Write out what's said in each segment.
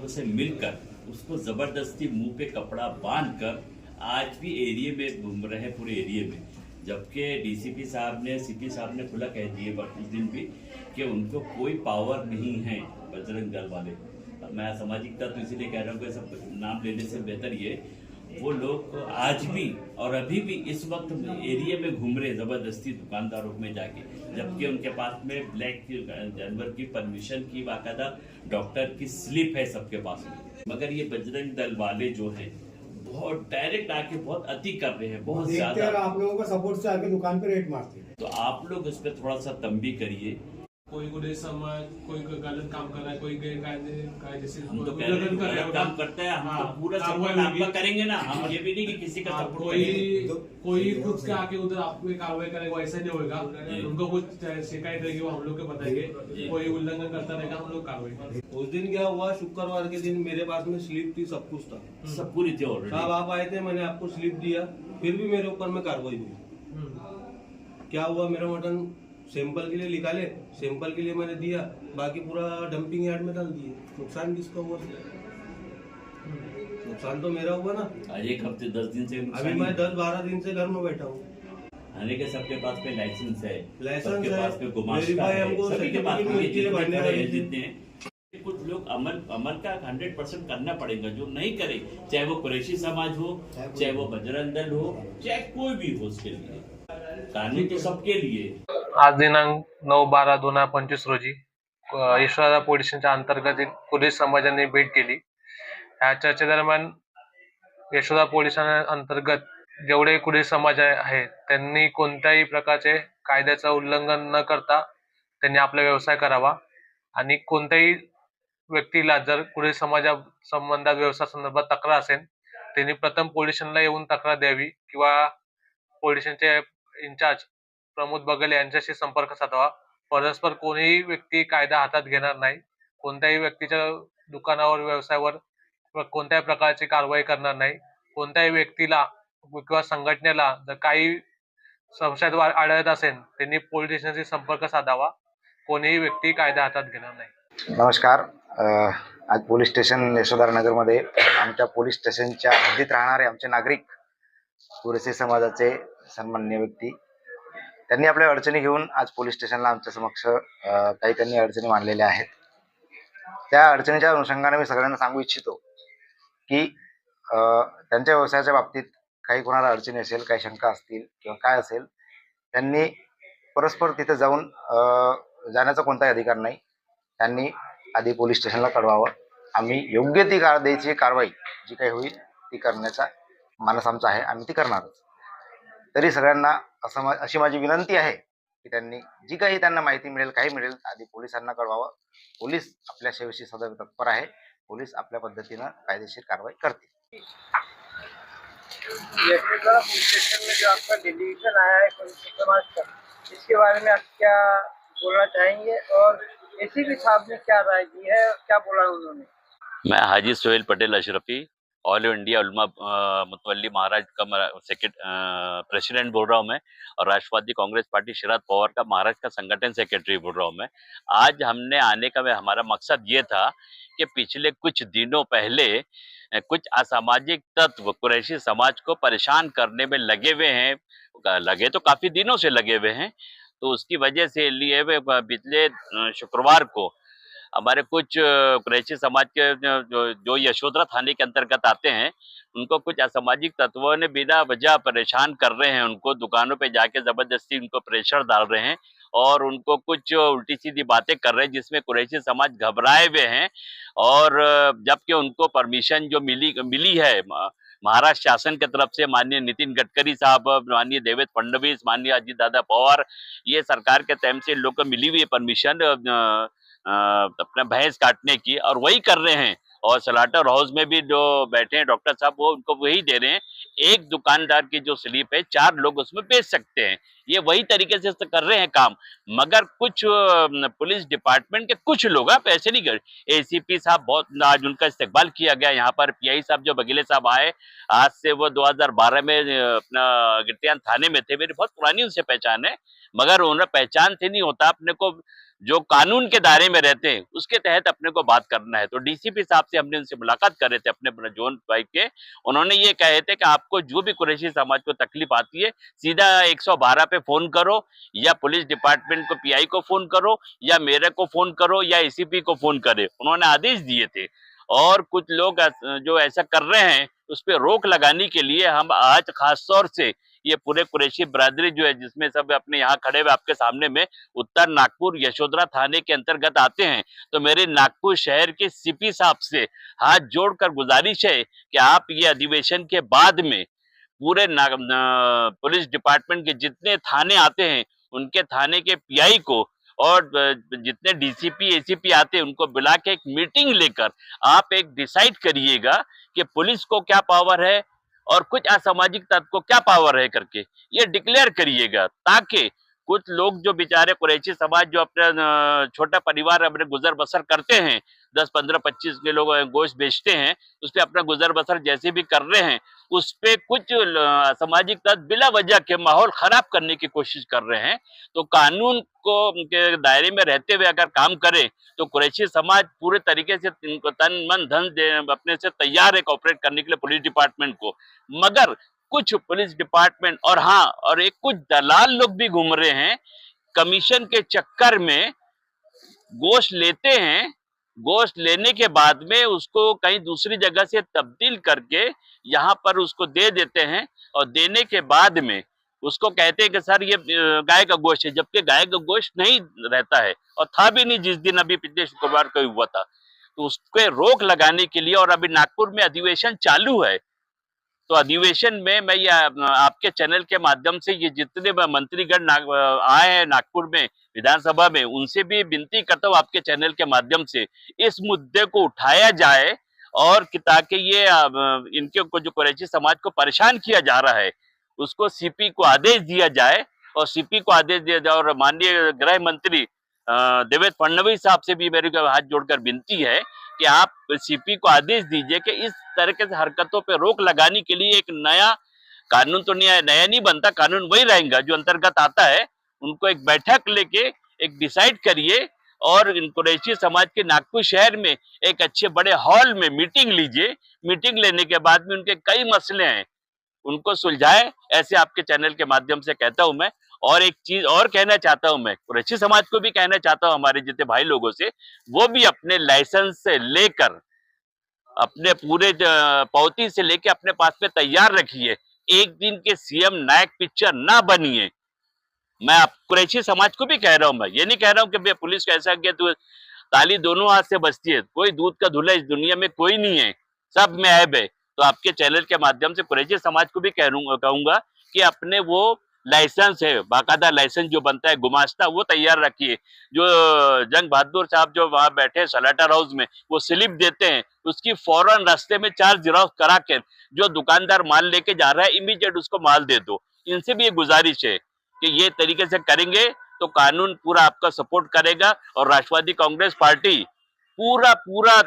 लोगों से मिलकर उसको जबरदस्ती मुंह पे कपड़ा बांध कर आज भी एरिया में घूम रहे हैं, पूरे एरिया में। जबकि डीसीपी साहब ने, सीपी साहब ने खुला कह दिए उस दिन भी कि उनको कोई पावर नहीं है बजरंग दल वाले। मैं सामाजिक तत्व इसीलिए कह रहा हूँ कि सब नाम लेने से बेहतर ये, वो लोग आज भी और अभी भी इस वक्त एरिया में घूम रहे जबरदस्ती दुकानदारों में जाके, जबकि उनके पास में ब्लैक जानवर की परमिशन की बाकायदा डॉक्टर की स्लिप है सबके पास में। मगर ये बजरंग दल वाले जो हैं बहुत डायरेक्ट आके बहुत अति कर रहे हैं, बहुत ज्यादा। आप लोगों का सपोर्ट से आके दुकान पे रेट मारते हैं, तो आप लोग उस पर थोड़ा सा तंबी करिए। कोई गुरे समाज, कोई गलत काम कर रहा है, कोई कायदे से हम तो गलत काम करते हैं, हम तो पूरा सपोर्ट आपका करेंगे ना। हम ये भी नहीं कि किसी का सपोर्ट कोई खुद से आके उधर आप पे कार्रवाई करेगा, ऐसा नहीं होगा। उनको कुछ शिकायत रहेगी वो हम लोग को बताएंगे, कोई उल्लंघन करता रहेगा हम लोग कार्रवाई करेंगे। उस दिन क्या हुआ, शुक्रवार के दिन मेरे पास में स्लिप थी, सब कुछ था, सब पूरी थी ऑलरेडी। साहब आप आए थे, मैंने आपको स्लिप दिया, फिर भी मेरे ऊपर में कार्रवाई हुई। क्या हुआ, मेरा मटन सैंपल के लिए निकाले, सैंपल के लिए मैंने दिया, बाकी पूरा डंपिंग यार्ड में डाल दिए। नुकसान किसका हुआ? नुकसान तो मेरा हुआ ना। आज एक हफ्ते 10 दिन से अभी मैं 10-12 दिन से घर में बैठा हूँ। आने के सबके पास में लाइसेंस है, लाइसेंस सबके है, पास में गुमाश्ता वेरीफाई है, हमको सभी के पास में सर्टिफिकेट जितने कुछ लोग अमल का 100% करना पड़ेगा। जो नहीं करे, चाहे वो कुरैशी समाज हो, चाहे वो बजरंग दल हो, चाहे कोई भी हो, उसके लिए कानून तो सबके लिए। आज दिनांक 9/12/2025 रोजी यशोदा पोलीस स्टेशनच्या अंतर्गत एक कुरेश समाजाने भेट केली। ह्या चर्चेदरम्यान यशोदा पोलिसांअंतर्गत जेवढे कुरेश समाज आहे त्यांनी कोणत्याही प्रकारचे कायद्याचं उल्लंघन न करता त्यांनी आपला व्यवसाय करावा आणि कोणत्याही व्यक्तीला जर कुरेश समाजा संबंधात व्यवसाय संदर्भात तक्रार असेल त्यांनी प्रथम पोलीस स्टेशनला येऊन तक्रार द्यावी किंवा पोलीस स्टेशनचे इंचार्ज प्रमोद बगले यांच्याशी संपर्क साधावा। परस्पर कोणीही व्यक्ती कायदा हातात घेणार नाही, कोणत्याही व्यक्तीच्या दुकानावर व्यवसायावर कोणत्याही प्रकारची कारवाई करणार नाही। कोणत्याही व्यक्तीला किंवा संघटनेला जर काही संशयात आढळत असेल त्यांनी पोलीस स्टेशनशी संपर्क साधावा, कोणीही व्यक्ती कायदा हातात घेणार नाही। नमस्कार। आज पोलीस स्टेशन यशोदानगरमध्ये आमच्या पोलीस स्टेशनच्या हद्दीत राहणारे आमचे नागरिक, कुरेशी समाजाचे सन्माननीय व्यक्ती, त्यांनी आपल्या अडचणी घेऊन आज पोलीस स्टेशनला आमच्या समक्ष काही त्यांनी अडचणी मांडलेल्या आहेत। त्या अडचणीच्या अनुषंगाने मी सगळ्यांना सांगू इच्छितो की त्यांच्या व्यवसायाच्या बाबतीत काही कोणाला अडचणी असेल, काही शंका असतील किंवा काय असेल, त्यांनी परस्पर तिथे जाऊन जाण्याचा कोणताही अधिकार नाही। त्यांनी आधी पोलीस स्टेशनला कळवावं, आम्ही योग्य ती द्यायची कारवाई जी काही होईल ती करण्याचा मानस आमचा आहे, आम्ही ती करणारच। तरी सगळ्यांना अशी माझी विनंती आहे की त्यांनी जी काही त्यांना माहिती मिळेल, काही मिळेल, आधी पोलिसांना कळवावं। पोलीस आपल्या सेवेशी सदैव तत्पर आहे, पोलीस आपल्या पद्धतीनं कायदेशीर कारवाई करतील। यशोदा पुलिस स्टेशन में जो आपका डेलीगेशन आया है कुरेशी समाज का, इसके बारे में आप क्या बोलना चाहेंगे और एसीपी साहब ने क्या राय दी है और क्या बोला उन्होंने? मैं हाजी सोहेल पटेल अशरफी, ऑल इंडिया उलमा मुतवल्ली महाराष्ट्र का प्रेसिडेंट बोल रहा हूँ मैं, और राष्ट्रवादी कांग्रेस पार्टी शरद पवार का महाराष्ट्र का संगठन सेक्रेटरी बोल रहा हूँ मैं। आज हमने आने का हमारा मकसद ये था कि पिछले कुछ दिनों पहले कुछ असामाजिक तत्व कुरैशी समाज को परेशान करने में लगे हुए हैं, लगे तो काफी दिनों से लगे हुए हैं। तो उसकी वजह से लिए पिछले शुक्रवार को हमारे कुछ कुरैशी समाज के जो यशोदा थाने के अंतर्गत आते हैं, उनको कुछ असामाजिक तत्वों ने बिना वजह परेशान कर रहे हैं। उनको दुकानों पे जाके जबरदस्ती उनको प्रेशर डाल रहे हैं और उनको कुछ उल्टी सीधी बातें कर रहे हैं, जिसमें कुरैशी समाज घबराए हुए हैं। और जबकि उनको परमिशन जो मिली है महाराष्ट्र शासन की तरफ से, माननीय नितिन गडकरी साहब, माननीय देवेंद्र फडणवीस, माननीय अजित दादा पवार, ये सरकार के टाइम से इन लोग को मिली हुई परमिशन अपना भैंस काटने की, और वही कर रहे हैं। और स्लाटर हाउस में भी जो बैठे हैं डॉक्टर साहब, वो उनको वही दे रहे हैं। एक दुकानदार की जो स्लिप है 4 लोग उसमें बेच सकते हैं, ये वही तरीके से कर रहे हैं काम। मगर कुछ पुलिस डिपार्टमेंट के कुछ लोग, आप ऐसे नहीं कर, एसीपी साहब बहुत, आज उनका इस्तेकबाल किया गया यहाँ पर। पीआई साहब जो बगीले साहब आए, आज से वो 2012 में अपना गिरतियान थाने में थे, मेरी बहुत पुरानी उनसे पहचान है। मगर उन्हें पहचान से नहीं होता, अपने को जो कानून के दायरे में रहते हैं उसके तहत अपने को बात करना है। तो डीसीपी साहब से हमने उनसे मुलाकात कर रहे थे अपने जोन 5 के। उन्होंने ये कहे थे कि आपको जो भी कुरैशी समाज को तकलीफ आती है सीधा 112 पे फोन करो, या पुलिस डिपार्टमेंट को पीआई को फोन करो, या मेरे को फोन करो, या एसीपी को फोन करे। उन्होंने आदेश दिए थे। और कुछ लोग जो ऐसा कर रहे हैं उस पर रोक लगाने के लिए हम आज खास तौर से ये पूरे कुरैशी बरादरी जो है, जिसमें सब अपने यहाँ खड़े हुए आपके सामने में उत्तर नागपुर यशोधरा थाने के अंतर्गत आते हैं, तो मेरे नागपुर शहर के सीपी साहब से हाथ जोड़कर गुजारिश है कि आप ये अधिवेशन के बाद में पूरे पुलिस डिपार्टमेंट के जितने थाने आते हैं उनके थाने के पीआई को और जितने डीसीपी एसीपी आते हैं उनको बुला के एक मीटिंग लेकर आप एक डिसाइड करिएगा कि पुलिस को क्या पावर है और कुछ असामाजिक तत्व को क्या पावर है करके ये डिक्लेयर करिएगा, ताकि कुछ लोग जो बेचारे कुरैशी समाज जो अपने छोटा परिवार अपने गुजर बसर करते हैं, 10-15-25 किलो गोश्त बेचते हैं, उस पे अपना गुजर बसर जैसे भी कर रहे हैं, उस पे कुछ सामाजिक तत्व बिला वजह के माहौल खराब करने की कोशिश कर रहे हैं। तो कानून को के दायरे में रहते हुए अगर काम करे तो कुरैशी समाज पूरे तरीके से इनको तन मन धन अपने से तैयार है कोऑपरेट करने के लिए पुलिस डिपार्टमेंट को। मगर कुछ पुलिस डिपार्टमेंट और हाँ, और एक कुछ दलाल लोग भी घूम रहे हैं, कमीशन के चक्कर में गोश्त लेते हैं, गोश्त लेने के बाद में उसको कहीं दूसरी जगह से तब्दील करके यहाँ पर उसको दे देते हैं, और देने के बाद में उसको कहते हैं कि सर ये गाय का गोश्त है, जबकि गाय का गोश्त नहीं रहता है और था भी नहीं जिस दिन अभी पिछले शुक्रवार को हुआ था। तो उसके रोक लगाने के लिए, और अभी नागपुर में अधिवेशन चालू है, तो अधिवेशन में मैं ये आपके चैनल के माध्यम से ये जितने मंत्रीगण आए हैं नागपुर में विधानसभा में, उनसे भी विनती करता हूँ आपके चैनल के माध्यम से इस मुद्दे को उठाया जाए, और ताकि ये इनके को जो कुरैशी समाज को परेशान किया जा रहा है उसको सीपी को आदेश दिया जाए, और सीपी को आदेश दिया जाए। और माननीय गृह मंत्री देवेंद्र फडणवीस साहब से भी मेरे को हाथ जोड़कर विनती है कि आप सीपी को आदेश दीजिए कि इस तरह से हरकतों पे रोक लगाने के लिए एक नया कानून, तो नया नहीं बनता, कानून वही रहेगा जो अंतर्गत आता है, उनको एक बैठक लेके एक डिसाइड करिए, और इन कुरैशी समाज के नागपुर शहर में एक अच्छे बड़े हॉल में मीटिंग लीजिए। मीटिंग लेने के बाद में उनके कई मसले हैं उनको सुलझाए, ऐसे आपके चैनल के माध्यम से कहता हूं मैं। और एक चीज और कहना चाहता हूं मैं, कुरैशी समाज को भी कहना चाहता हूं, हमारे जितने भाई लोगों से, वो भी अपने लाइसेंस से लेकर अपने पूरे पावती से लेके अपने पास में तैयार रखिए। एक दिन के सीएम नायक पिक्चर ना बनिए। मैं आप कुरैशी समाज को भी कह रहा हूं, मैं ये नहीं कह रहा हूं कि भैया पुलिस को ऐसा किया तो ताली दोनों हाथ से बजती है, कोई दूध का धुला इस दुनिया में कोई नहीं है, सब में ऐब है। तो आपके चैनल के माध्यम से कुरैशी समाज को भी कहूंगा कि अपने वो लाइसेंस है, बाकायदा लाइसेंस जो बनता है गुमास्ता, वो तैयार रखिए। जो जंग बहादुर साहब जो वहां बैठे सलाटर हाउस में, वो स्लिप देते हैं, उसकी फौरन रास्ते में 4 जिराक्स करा के जो दुकानदार माल लेके जा रहा है इमीडिएट उसको माल दे दो। इनसे भी ये गुजारिश है कि ये तरीके से करेंगे तो कानून पूरा आपका सपोर्ट करेगा, और राष्ट्रवादी कांग्रेस पार्टी पूरा पूरा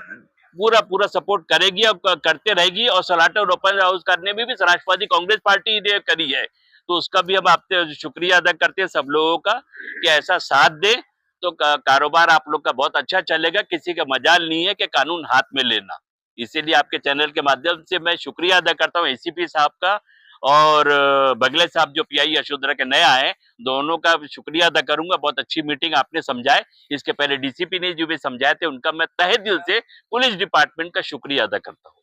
पूरा पूरा सपोर्ट करेगी और करते रहेगी। और सलाटर ओपन हाउस करने में भी राष्ट्रवादी कांग्रेस पार्टी ने करी है, तो उसका भी हम आपसे शुक्रिया अदा करते हैं सब लोगों का कि ऐसा साथ दे, तो कारोबार आप लोग का बहुत अच्छा चलेगा। किसी का मजाल नहीं है कि कानून हाथ में लेना। इसीलिए आपके चैनल के माध्यम से मैं शुक्रिया अदा करता हूँ एसीपी साहब का, और बगले साहब जो पीआई यशोधरा के नए आए, दोनों का शुक्रिया अदा करूंगा। बहुत अच्छी मीटिंग आपने समझाए, इसके पहले डीसीपी ने जो भी समझाए थे उनका मैं तहे दिल से पुलिस डिपार्टमेंट का शुक्रिया अदा करता हूँ।